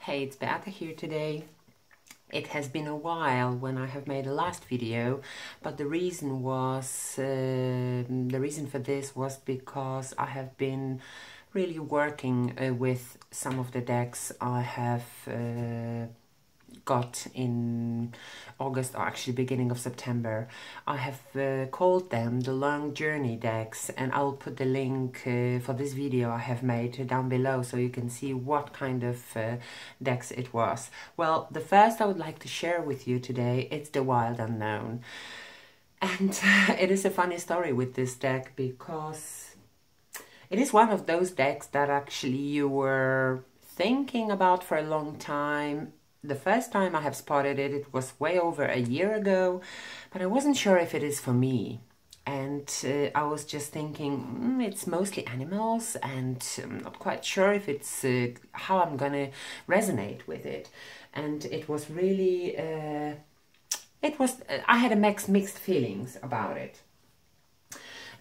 Hey, it's Beata here today. It has been a while when I have made a last video, but the reason for this was because I have been really working with some of the decks I have got in August, or actually beginning of September. I have called them the Long Journey decks, and I'll put the link for this video I have made down below so you can see what kind of decks it was. Well, the first I would like to share with you today, it's the Wild Unknown. And it is a funny story with this deck because it is one of those decks that actually you were thinking about for a long time. The first time I have spotted it, it was way over a year ago, but I wasn't sure if it is for me. And I was just thinking, it's mostly animals, and I'm not quite sure if it's how I'm gonna resonate with it. And it was really, I had a mixed feelings about it.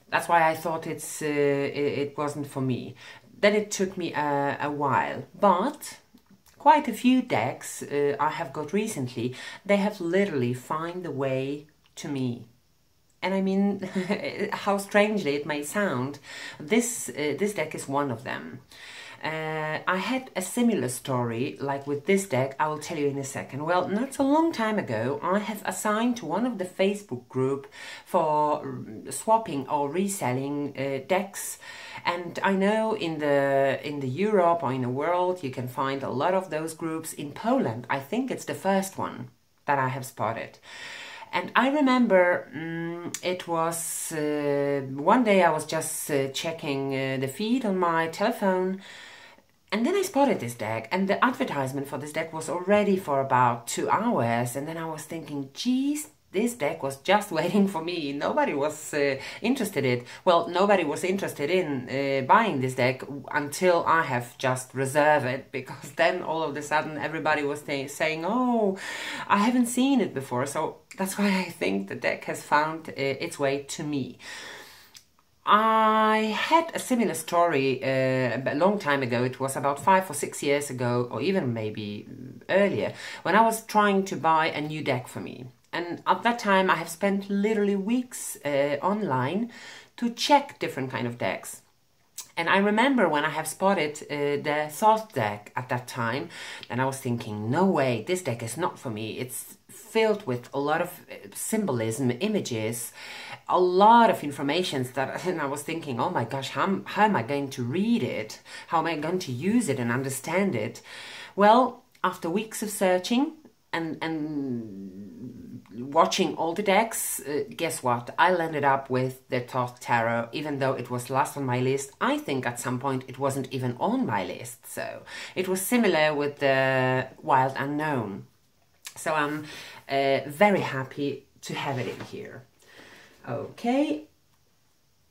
That's why I thought it wasn't for me. Then it took me a while, but quite a few decks I have got recently, they have literally found the way to me. And I mean, how strangely it may sound, this deck is one of them. I had a similar story like with this deck. I will tell you in a second. Well, not so long time ago, I have assigned to one of the Facebook group for swapping or reselling decks. And I know in the Europe or in the world you can find a lot of those groups. In Poland, I think it's the first one that I have spotted. And I remember it was one day I was just checking the feed on my telephone, and then I spotted this deck, and the advertisement for this deck was already for about 2 hours. And then I was thinking, geez, this deck was just waiting for me. Nobody was interested in it. Well, nobody was interested in buying this deck until I have just reserved it, because then all of a sudden everybody was saying, oh, I haven't seen it before. So that's why I think the deck has found its way to me. I had a similar story a long time ago. It was about 5 or 6 years ago, or even maybe earlier, when I was trying to buy a new deck for me. And at that time I have spent literally weeks online to check different kind of decks. And I remember when I have spotted the Thought deck at that time, and I was thinking, no way, this deck is not for me. It's filled with a lot of symbolism, images, a lot of information that, and I was thinking, oh my gosh, how am I going to read it? How am I going to use it and understand it? Well, after weeks of searching and watching all the decks, guess what? I landed up with the Thoth Tarot, even though it was last on my list. I think at some point it wasn't even on my list. So it was similar with the Wild Unknown. So I'm very happy to have it in here. Okay,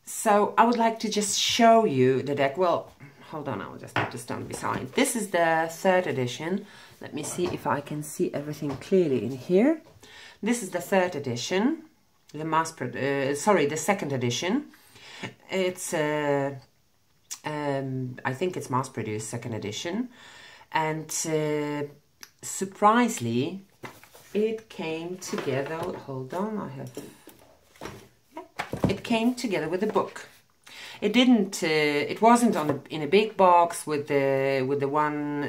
so I would like to just show you the deck. Well, hold on, I'll just put the stone beside. This is the 3rd edition. Let me see if I can see everything clearly in here. This is the 3rd edition, the the 2nd edition. It's I think it's mass-produced 2nd edition, and surprisingly, it came together. Hold on, I have. It came together with a book. It didn't. It wasn't in a big box with the one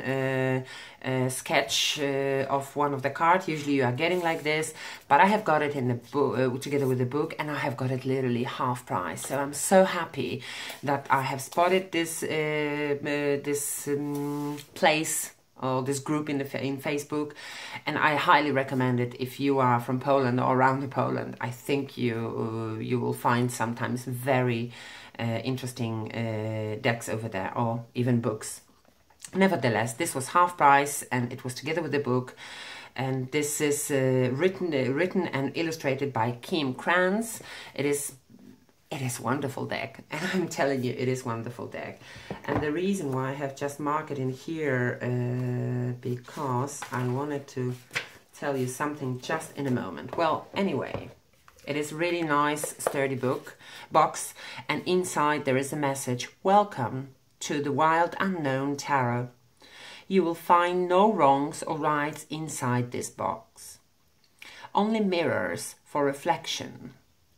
sketch of one of the cards. Usually you are getting like this, but I have got it in the book together with the book, and I have got it literally half price. So I'm so happy that I have spotted this place or this group in Facebook, and I highly recommend it if you are from Poland or around Poland. I think you will find sometimes very interesting decks over there, or even books. Nevertheless, this was half price, and it was together with the book. And this is written and illustrated by Kim Kranz. It is wonderful deck, and I'm telling you, it is wonderful deck. And the reason why I have just marked it in here, because I wanted to tell you something just in a moment. Well, anyway, it is really nice, sturdy box, and inside there is a message: welcome to the Wild Unknown Tarot. You will find no wrongs or rights inside this box. Only mirrors for reflection.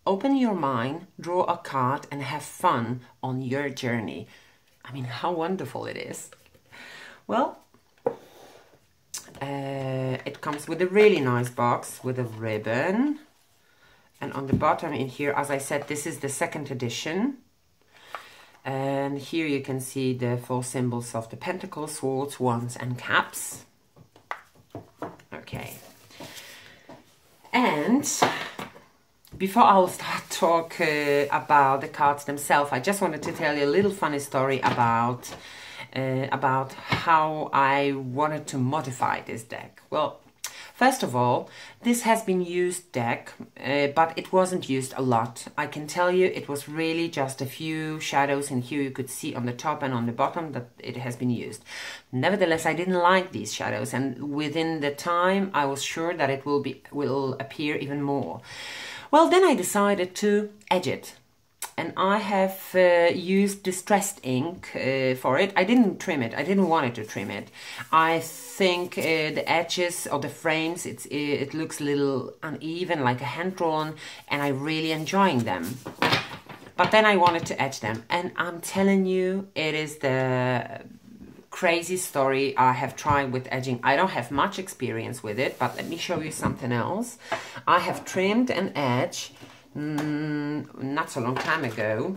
Open your mind, draw a card and have fun on your journey. I mean, how wonderful it is. Well, it comes with a really nice box with a ribbon. And on the bottom in here, as I said, this is the second edition. And here you can see the 4 symbols of the Pentacles, Swords, Wands and Cups. Okay. And before I'll start talk about the cards themselves, I just wanted to tell you a little funny story about how I wanted to modify this deck. Well, first of all, this has been used deck, but it wasn't used a lot. I can tell you it was really just a few shadows, and here you could see on the top and on the bottom that it has been used. Nevertheless, I didn't like these shadows, and within the time I was sure that it will appear even more. Well, then I decided to edge it. And I have used distressed ink for it. I didn't trim it. I didn't want it to trim it. I think the edges of the frames, it looks a little uneven, like a hand-drawn, and I'm really enjoying them. But then I wanted to edge them. And I'm telling you, it is the crazy story I have tried with edging. I don't have much experience with it, but let me show you something else. I have trimmed an edge not so long time ago,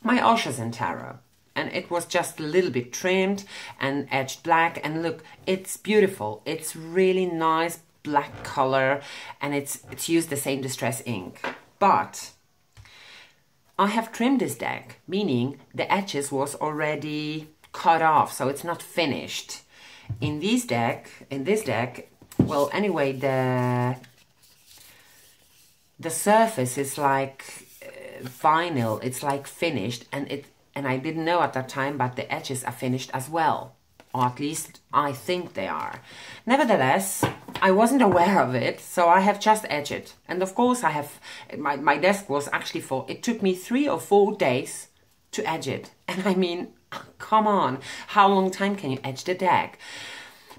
my Oshazan tarot, and it was just a little bit trimmed and edged black, and look, it's beautiful. It's really nice black color, and it's used the same distress ink. But I have trimmed this deck, meaning the edges was already cut off, so it's not finished. In this deck, well, anyway, the surface is like vinyl. It's like finished, and I didn't know at that time, but the edges are finished as well, or at least I think they are. Nevertheless, I wasn't aware of it, so I have just edged it. And of course, I have my desk was actually full. It took me 3 or 4 days to edge it, and I mean, come on, how long time can you edge the deck?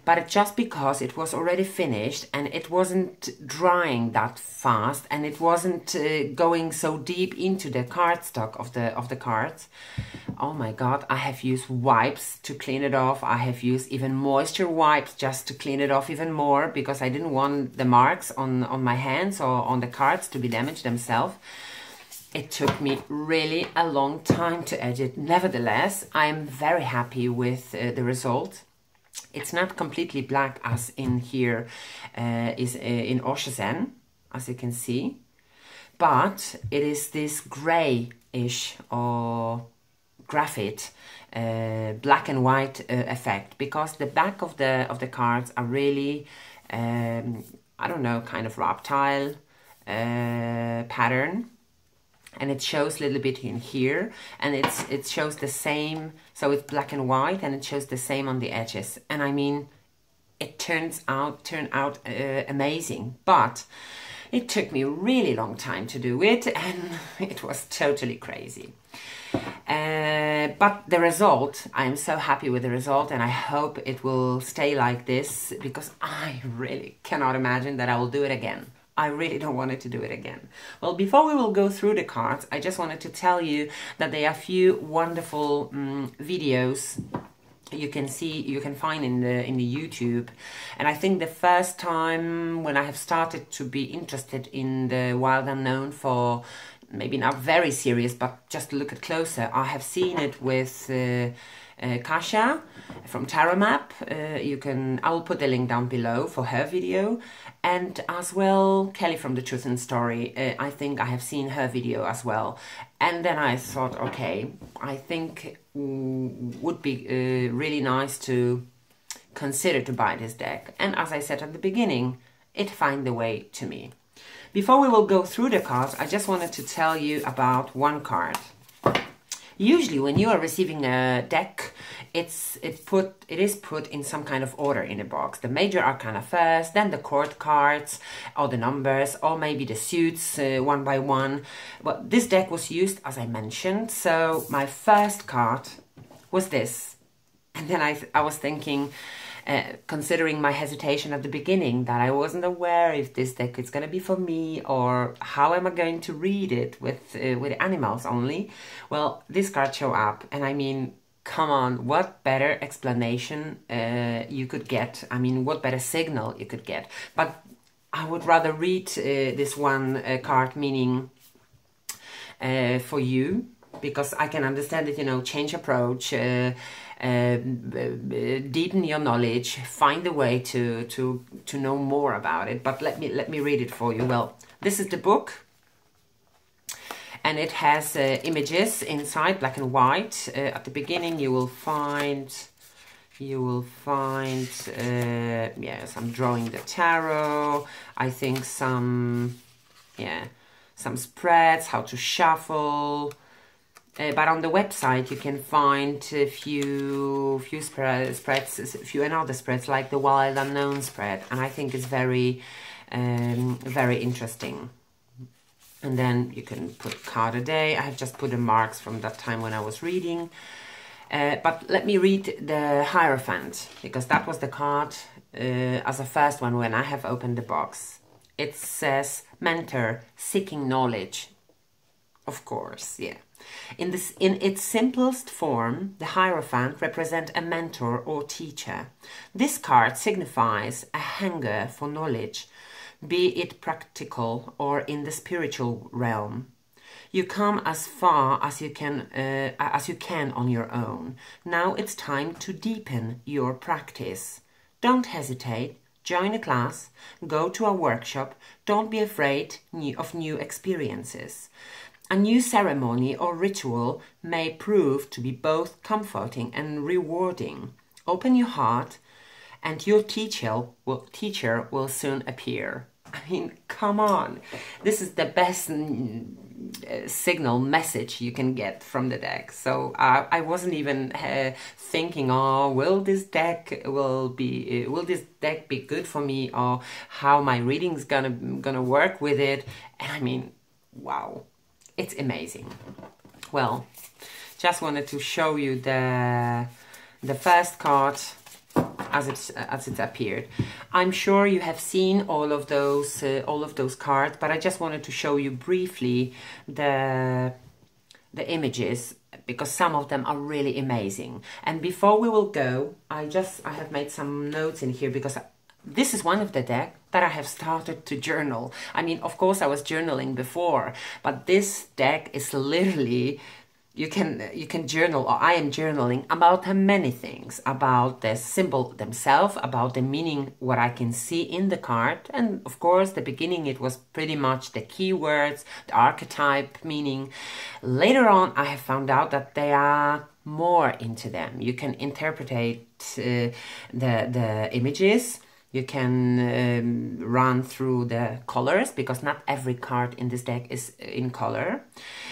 But it's just because it was already finished and it wasn't drying that fast, and it wasn't going so deep into the cardstock of the cards. Oh my God, I have used wipes to clean it off. I have used even moisture wipes just to clean it off even more, because I didn't want the marks on my hands or on the cards to be damaged themselves. It took me really a long time to edge it. Nevertheless, I'm very happy with the result. It's not completely black as in here is in Oshazan, as you can see, but it is this grayish or graphite black and white effect, because the back of the cards are really I don't know, kind of reptile pattern. And it shows a little bit in here, and it shows the same, so it's black and white, and it shows the same on the edges. And I mean, it turned out amazing, but it took me a really long time to do it, and it was totally crazy. But the result, I am so happy with the result, and I hope it will stay like this, because I really cannot imagine that I will do it again. I really don't want to do it again. Well, before we will go through the cards, I just wanted to tell you that there are a few wonderful videos you can find in the YouTube. And I think the first time when I have started to be interested in the wild unknown, for maybe not very serious, but just to look at closer, I have seen it with Kasia from Tarot Map. I will put the link down below for her video, and as well Kelly from The Truth and Story. I think I have seen her video as well. And then I thought, okay, I think would be really nice to consider to buy this deck. And as I said at the beginning, it found the way to me. Before we will go through the cards, I just wanted to tell you about one card. Usually when you are receiving a deck, it is put in some kind of order in a box. The major arcana first, then the court cards, or the numbers, or maybe the suits one by one. Well, this deck was used, as I mentioned, so my first card was this. And then I was thinking, considering my hesitation at the beginning, that I wasn't aware if this deck is going to be for me, or how am I going to read it with animals only. Well, this card showed up, and I mean, come on, what better explanation you could get? I mean, what better signal you could get? But I would rather read this one card, meaning for you, because I can understand it, you know, change approach, deepen your knowledge, find a way to know more about it. But let me read it for you. Well, this is the book, and it has images inside, black and white. At the beginning you will find yes, I'm drawing the tarot, I think some spreads, how to shuffle. But on the website you can find a few spreads, a few another spreads, like the Wild Unknown spread, and I think it's very interesting. And then you can put a card a day. I have just put the marks from that time when I was reading. But let me read the Hierophant, because that was the card as a first one when I have opened the box. It says mentor, seeking knowledge. Of course, yeah. In its simplest form, the Hierophant represents a mentor or teacher. This card signifies a hunger for knowledge, be it practical or in the spiritual realm. You come as far as you can on your own. Now it's time to deepen your practice. Don't hesitate. Join a class. Go to a workshop. Don't be afraid of new experiences. A new ceremony or ritual may prove to be both comforting and rewarding. Open your heart, and your teacher will soon appear. I mean, come on. This is the best signal message you can get from the deck. So I wasn't even thinking, oh, will this deck be good for me, or how my reading's gonna work with it. And I mean, wow, it's amazing. Well, just wanted to show you the first card as it appeared. I'm sure you have seen all of those cards, but I just wanted to show you briefly the images, because some of them are really amazing. And before we will go, I have made some notes in here, because this is one of the decks that I have started to journal. I mean, of course I was journaling before, but this deck is literally, you can journal, or I am journaling about many things, about the symbol themselves, about the meaning, what I can see in the card. And of course, the beginning, it was pretty much the keywords, the archetype meaning. Later on, I have found out that they are more into them. You can interpret the images. You can run through the colors, because not every card in this deck is in color.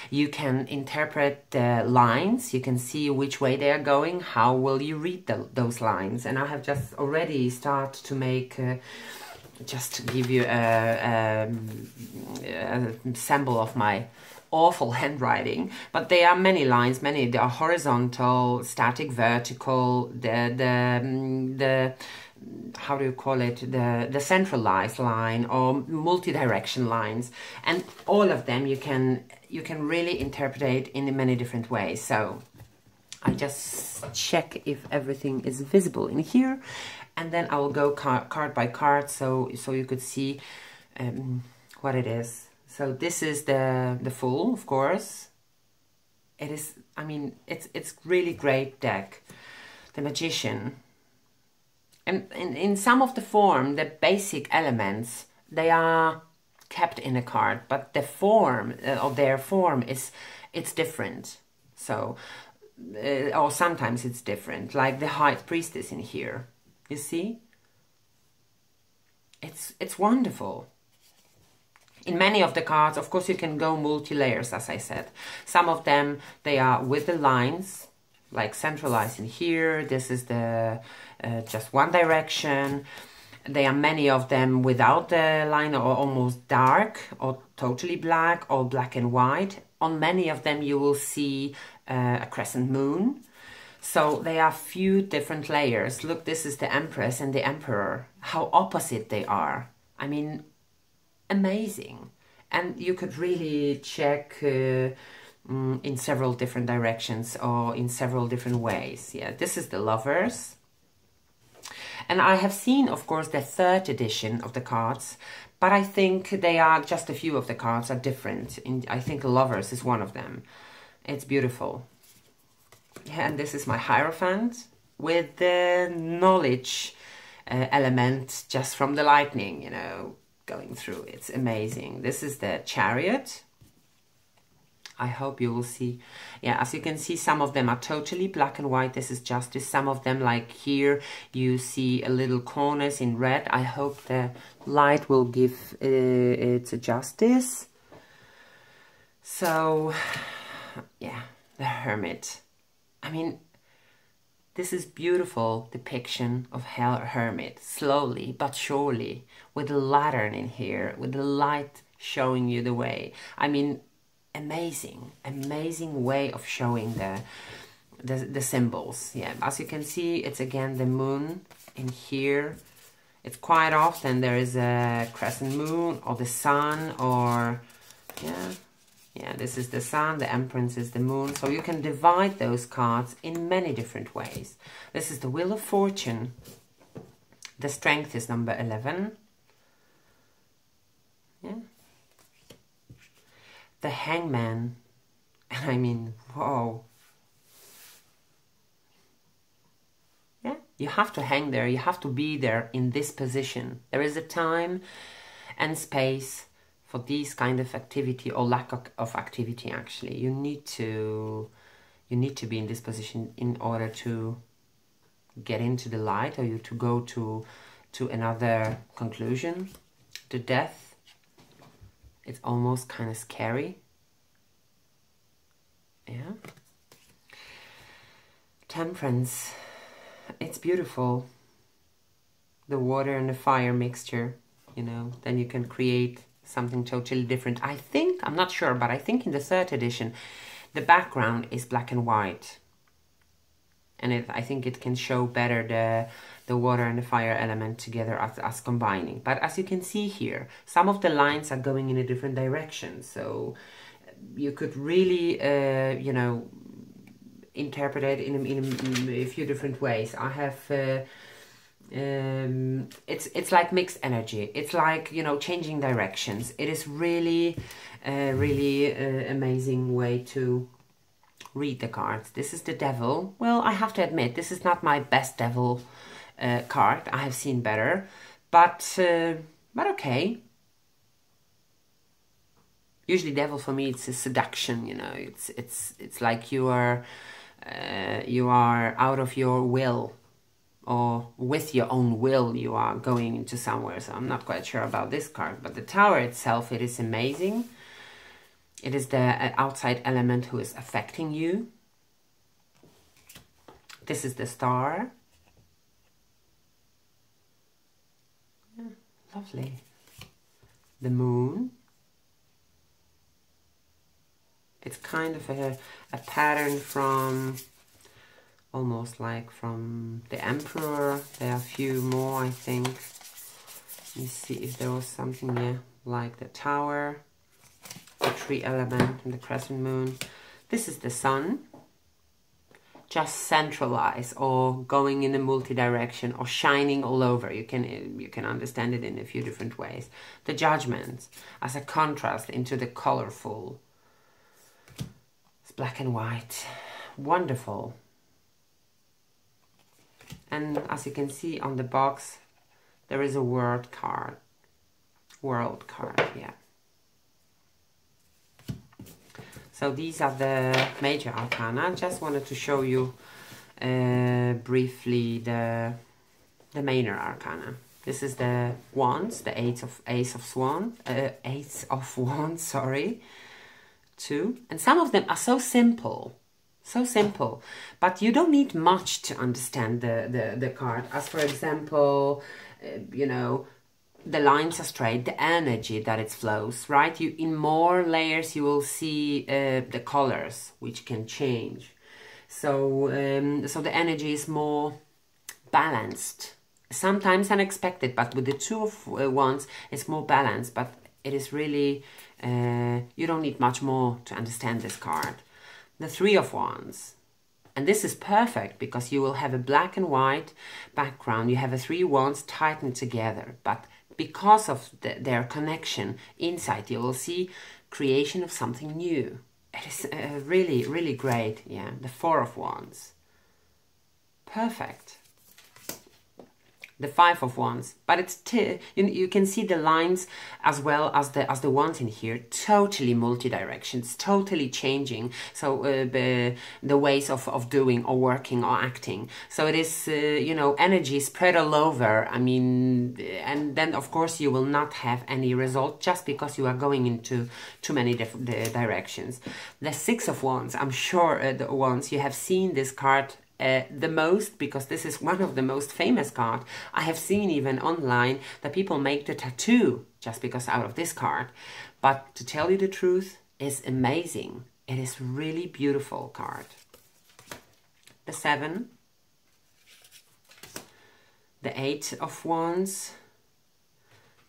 You can interpret the lines. You can see which way they are going. How will you read those lines? And I have just already started to make, just to give you a sample of my awful handwriting, but there are many lines. They are horizontal, static, vertical, the how do you call it, the centralized line, or multi-direction lines, and all of them you can really interpret in many different ways. So I just check if everything is visible in here, and then I will go card by card, so you could see what it is. So this is the Fool, of course. It is, I mean, it's really great deck. The Magician. And in some of the form, the basic elements, they are kept in a card, but the form of their form it's different. So, or sometimes it's different, like the High Priestess in here. You see? It's wonderful. In many of the cards, of course, you can go multi-layers, as I said. Some of them, they are with the lines, like centralized in here. This is the just one direction. There are many of them without the line, or almost dark, or totally black, or black and white. On many of them you will see a crescent moon. So there are few different layers. Look, this is the Empress and the Emperor. How opposite they are. I mean, amazing. And you could really check in several different directions or in several different ways. Yeah, this is the Lovers. And I have seen, of course, the 3rd edition of the cards, but I think they are, just a few of the cards are different. I think Lovers is one of them. It's beautiful. Yeah, and this is my Hierophant with the knowledge element just from the lightning, you know, going through. It's amazing. This is the Chariot. I hope you will see. Yeah, as you can see, some of them are totally black and white. This is Justice. Some of them, like here, you see a little corners in red. I hope the light will give it a Justice. So, yeah, the Hermit. I mean, this is beautiful depiction of Hermit, slowly but surely, with a lantern in here, with the light showing you the way. I mean, amazing way of showing the symbols. Yeah, as you can see, it's again the moon in here. It's quite often there is a crescent moon or the sun, or yeah, this is the sun, the Empress is the moon. So you can divide those cards in many different ways. This is the Wheel of Fortune. The Strength is number 11. Yeah. The Hangman. And I mean, whoa. Yeah, you have to hang there. You have to be there in this position. There is a time and space for these kind of activity, or lack of activity. Actually, you need to be in this position in order to get into the light, or you to go to another conclusion, to death. It's almost kind of scary. Yeah. Temperance. It's beautiful. The water and the fire mixture, you know, then you can create something totally different. I think, I'm not sure, but I think in the 3rd edition, the background is black and white. And I think it can show better the water and the fire element together as combining. But as you can see here, some of the lines are going in a different direction. So you could really, you know, interpret it in a few different ways. I have... it's like mixed energy. It's like, you know, changing directions. It is really amazing way to read the cards. This is the Devil. Well, I have to admit, this is not my best Devil card. I have seen better, but okay. Usually Devil for me, it's a seduction, you know. It's like you are out of your will, or with your own will you are going into somewhere. So I'm not quite sure about this card, but the Tower itself, it is amazing. It is the outside element who is affecting you. This is the Star. Yeah, lovely. The Moon. It's kind of a pattern from, almost like from the Emperor. There are a few more, I think. Let me see if there was something here, like the Tower, the tree element, and the crescent moon. This is the Sun. Just centralize, or going in a multi-direction, or shining all over. You can understand it in a few different ways. The Judgment as a contrast into the colorful. It's black and white. Wonderful. And as you can see on the box, there is a world card. World card, yeah. So these are the major arcana. Just wanted to show you briefly the minor arcana. This is the Wands, the Ace of Wands, sorry. 2. And some of them are so simple. So simple, but you don't need much to understand the card. As for example, you know, the lines are straight, the energy that it flows, right? In more layers you will see the colors, which can change. So the energy is more balanced. Sometimes unexpected, but with the Two of Wands, it's more balanced. But it is really, you don't need much more to understand this card. The Three of Wands. And this is perfect because you will have a black and white background. You have a 3 wands tightened together. But because of their connection inside, you will see creation of something new. It is really, really great. Yeah, the 4 of Wands. Perfect. The 5 of Wands, but it's you can see the lines as well as the wands in here, totally multi-directions, totally changing. So the ways of doing or working or acting. So it is you know, energy spread all over. I mean, and then of course you will not have any result just because you are going into too many different directions. The 6 of Wands, I'm sure the ones you have seen this card the most, because this is one of the most famous cards. I have seen even online that people make the tattoo just because out of this card. But to tell you the truth, it's amazing. It is really beautiful card. The 7, the 8 of Wands,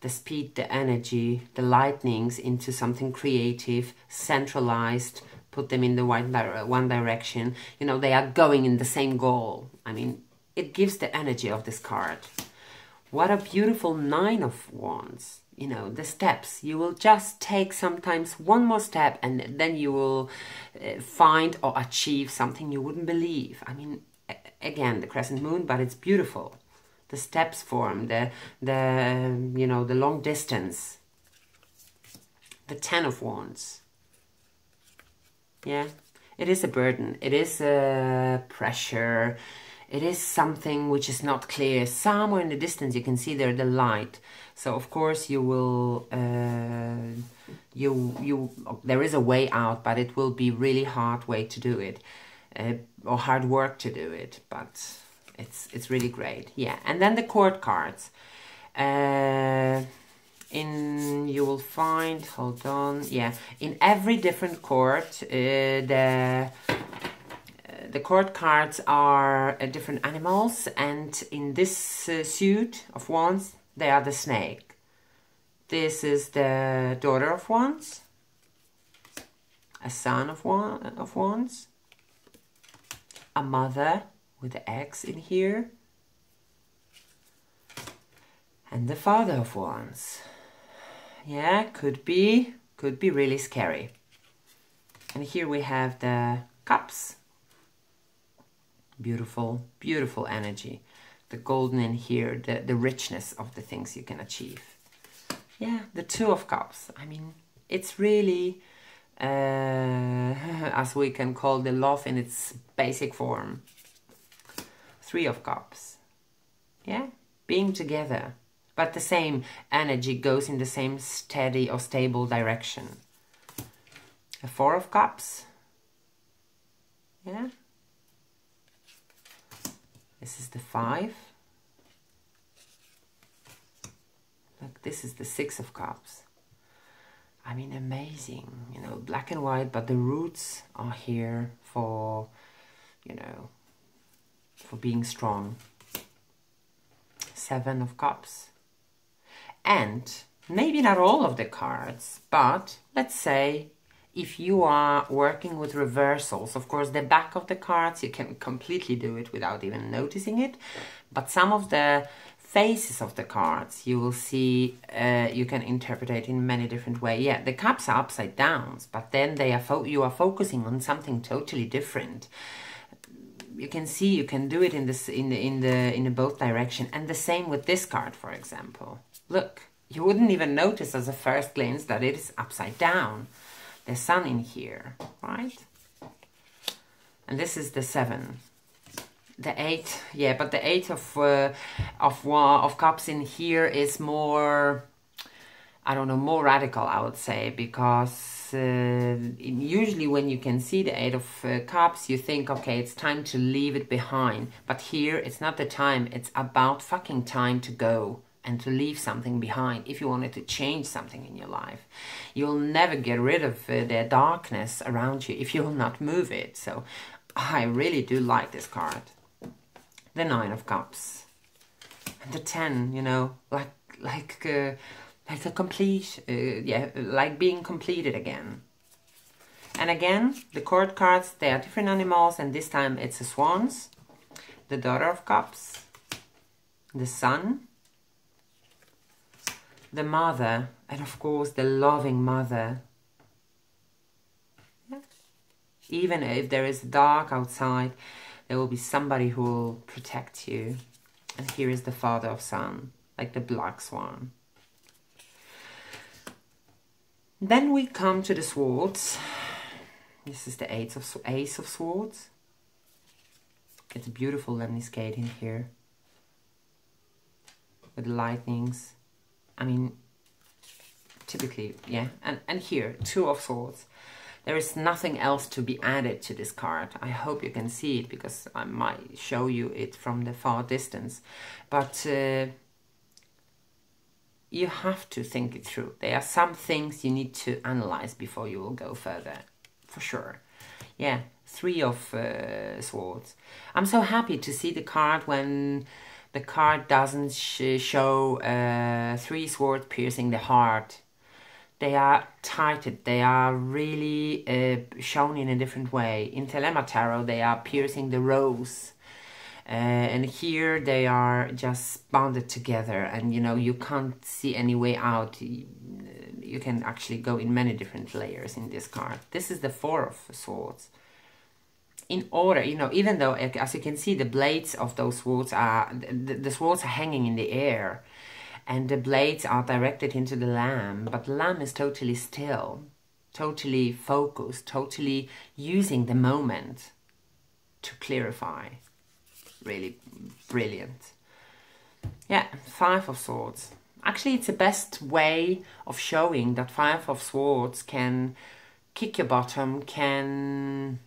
the speed, the energy, the lightnings into something creative, centralized, put them in the one direction. You know, they are going in the same goal. I mean, it gives the energy of this card. What a beautiful 9 of Wands. You know, the steps. You will just take sometimes one more step and then you will find or achieve something you wouldn't believe. I mean, again, the crescent moon, but it's beautiful. The steps form, the you know, the long distance. The 10 of Wands. Yeah, it is a burden. It is a pressure. It is something which is not clear. Somewhere in the distance you can see there the light. So of course you will, there is a way out, but it will be really hard way to do it, or hard work to do it. But it's really great. Yeah, and then the court cards. You will find, hold on, yeah, in every different court, the court cards are different animals, and in this suit of Wands, they are the snake. This is the daughter of Wands, a son of Wands, a mother with the X in here, and the father of Wands. Yeah, could be really scary. And here we have the cups. Beautiful, beautiful energy. The golden in here, the richness of the things you can achieve. Yeah, the 2 of cups. I mean, it's really, as we can call the love in its basic form. 3 of cups. Yeah, being together. But the same energy goes in the same steady or stable direction. A 4 of cups. Yeah. This is the 5. Look, this is the 6 of cups. I mean, amazing. You know, black and white, but the roots are here for, you know, for being strong. 7 of cups. And maybe not all of the cards, but let's say if you are working with reversals, of course, the back of the cards, you can completely do it without even noticing it. But some of the faces of the cards, you will see, you can interpret it in many different ways. Yeah, the cups are upside down, but then they are you are focusing on something totally different. You can see you can do it in this in the both direction, and the same with this card, for example. Look, you wouldn't even notice as a first glance that it is upside down. The sun in here, right? And this is the 7. The 8, yeah, but the 8 of cups in here is more, I don't know, more radical, I would say, because usually when you can see the 8 of cups, you think, okay, it's time to leave it behind. But here, it's not the time. It's about fucking time to go and to leave something behind if you wanted to change something in your life. You'll never get rid of the darkness around you if you will not move it. So I really do like this card. The Nine of Cups. And the 10, you know, like a complete, yeah, like being completed again. And again, the court cards, they are different animals, and this time it's the swans, the Daughter of Cups, the Sun, the Mother, and of course the loving Mother. Yeah. Even if there is dark outside, there will be somebody who will protect you. And here is the Father of Sun, like the black swan. Then we come to the swords. This is the Ace of Swords. It's a beautiful lemniscate in here. With lightnings. I mean, typically, yeah. And here, Two of Swords. There is nothing else to be added to this card. I hope you can see it, because I might show you it from the far distance. But you have to think it through. There are some things you need to analyze before you will go further. For sure. Yeah, Three of Swords. I'm so happy to see the card when the card doesn't show three swords piercing the heart. They are tighted. They are really shown in a different way. In Telema Tarot, they are piercing the rose. And here they are just bonded together, and you know, you can't see any way out. You can actually go in many different layers in this card. This is the Four of Swords. In order, you know, even though, as you can see, the blades of those swords are, the swords are hanging in the air, and the blades are directed into the lamb, but the lamb is totally still, totally focused, totally using the moment to clarify. Really brilliant. Yeah, Five of Swords. Actually, it's the best way of showing that Five of Swords can kick your bottom, can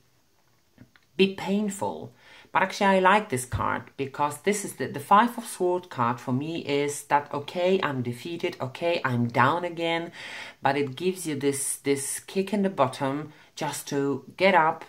be painful. But actually, I like this card, because this is the Five of Swords card for me is that, okay, I'm defeated, okay, I'm down again, but it gives you this kick in the bottom just to get up,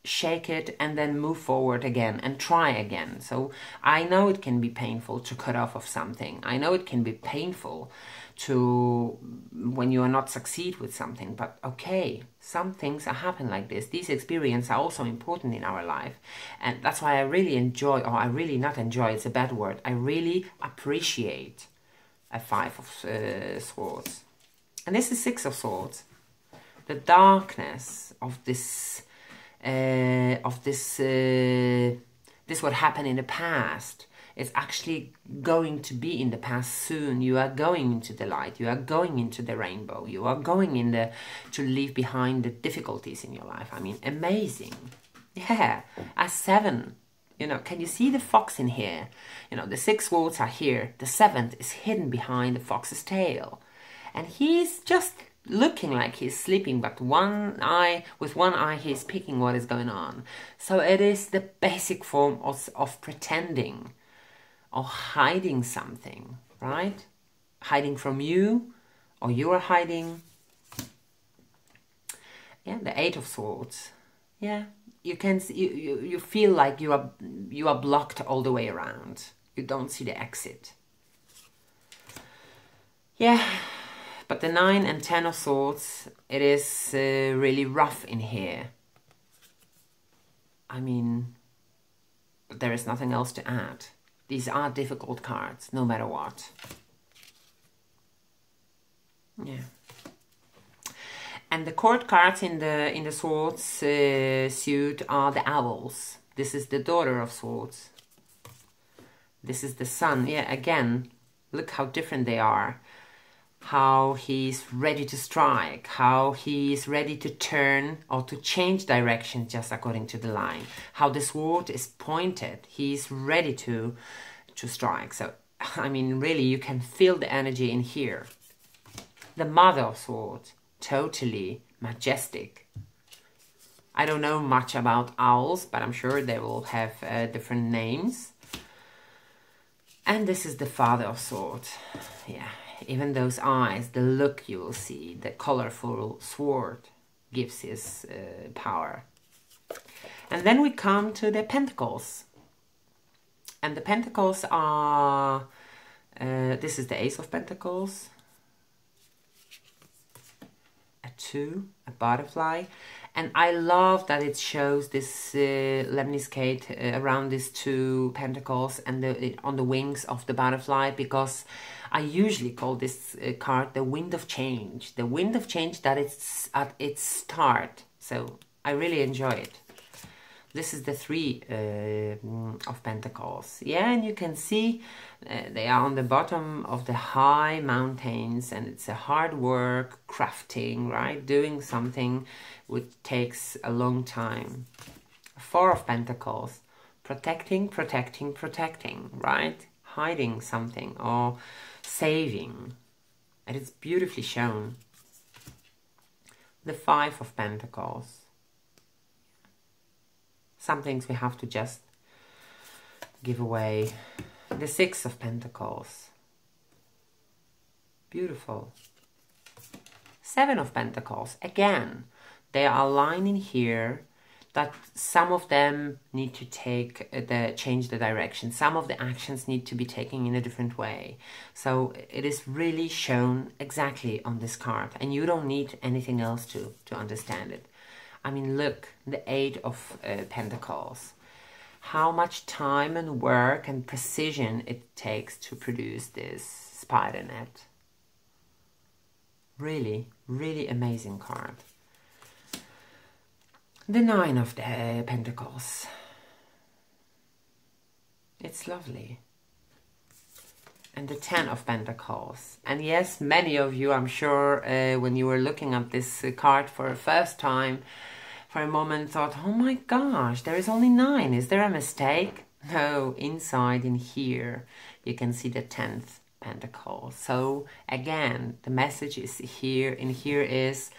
shake it, and then move forward again and try again. So I know it can be painful to cut off of something. I know it can be painful to when you are not succeed with something, but okay, some things are happen like this. These experiences are also important in our life, and that's why I really enjoy, or I really not enjoy, it's a bad word, I really appreciate a Five of Swords. And this is Six of Swords. The darkness of this this what happened in the past is actually going to be in the past soon. You are going into the light, you are going into the rainbow, you are going in to leave behind the difficulties in your life. I mean, amazing. Yeah, a 7. You know, can you see the fox in here? You know, the 6 swords are here, the 7th is hidden behind the fox's tail, and he's just looking like he's sleeping, but with one eye he's picking what is going on. So it is the basic form of pretending or hiding something, right? Hiding from you, or you are hiding. Yeah, the 8 of Swords. Yeah, you can you feel like you are blocked all the way around. You don't see the exit. Yeah. But the 9 and 10 of Swords, it is really rough in here. I mean, there is nothing else to add. These are difficult cards, no matter what. Yeah. And the court cards in the Swords suit are the Owls. This is the Daughter of Swords. This is the Sun. Yeah, again, look how different they are. How he's ready to strike, how he's ready to turn or to change direction just according to the line. How the sword is pointed, he's ready to strike. So, I mean, really, you can feel the energy in here. The Mother of Swords, totally majestic. I don't know much about owls, but I'm sure they will have different names. And this is the Father of Swords. Yeah. Even those eyes, the look you will see, the colorful sword gives his power. And then we come to the pentacles. And the pentacles are, this is the Ace of Pentacles, a 2, a butterfly. And I love that it shows this lemniscate around these 2 pentacles and on the wings of the butterfly, because I usually call this card the wind of change. The wind of change that it's at its start. So I really enjoy it. This is the 3 of Pentacles. Yeah, and you can see they are on the bottom of the high mountains, and it's a hard work, crafting, right? Doing something which takes a long time. 4 of Pentacles, protecting, protecting, protecting, right? Hiding something or saving. And it's beautifully shown. The 5 of Pentacles. Some things we have to just give away. The 6 of Pentacles. Beautiful. 7 of Pentacles. Again, they are aligning here that some of them need to change the direction. Some of the actions need to be taken in a different way. So it is really shown exactly on this card. And you don't need anything else to understand it. I mean, look, the 8 of Pentacles. How much time and work and precision it takes to produce this spider net. Really, really amazing card. The 9 of the Pentacles. It's lovely. And the 10 of Pentacles. And yes, many of you, I'm sure, when you were looking at this card for the first time, for a moment thought, oh my gosh, there is only 9. Is there a mistake? No, inside in here, you can see the 10th Pentacle. So again, the message is here. In here is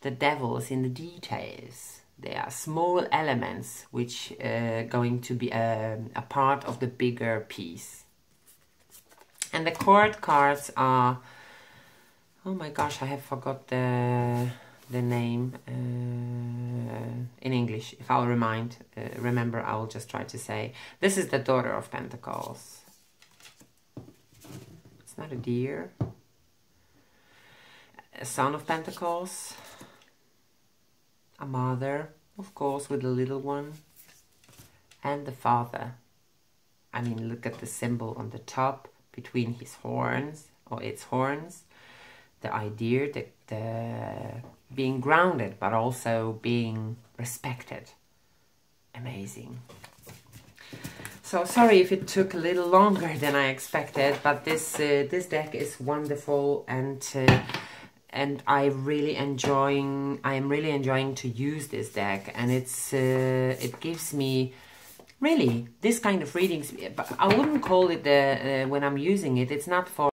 the devil is in the details. They are small elements which are going to be a part of the bigger piece. And the court cards are, oh my gosh, I have forgot the name in English. If I'll remember, I will just try to say. This is the Daughter of Pentacles. It's not a deer. A Son of Pentacles. A mother, of course, with a little one. And the Father. I mean, look at the symbol on the top between his horns, or its horns. The idea that being grounded, but also being respected. Amazing. So sorry if it took a little longer than I expected, but this deck is wonderful, and I am really enjoying to use this deck, and it gives me really this kind of readings. But I wouldn't call it when I'm using it. It's not for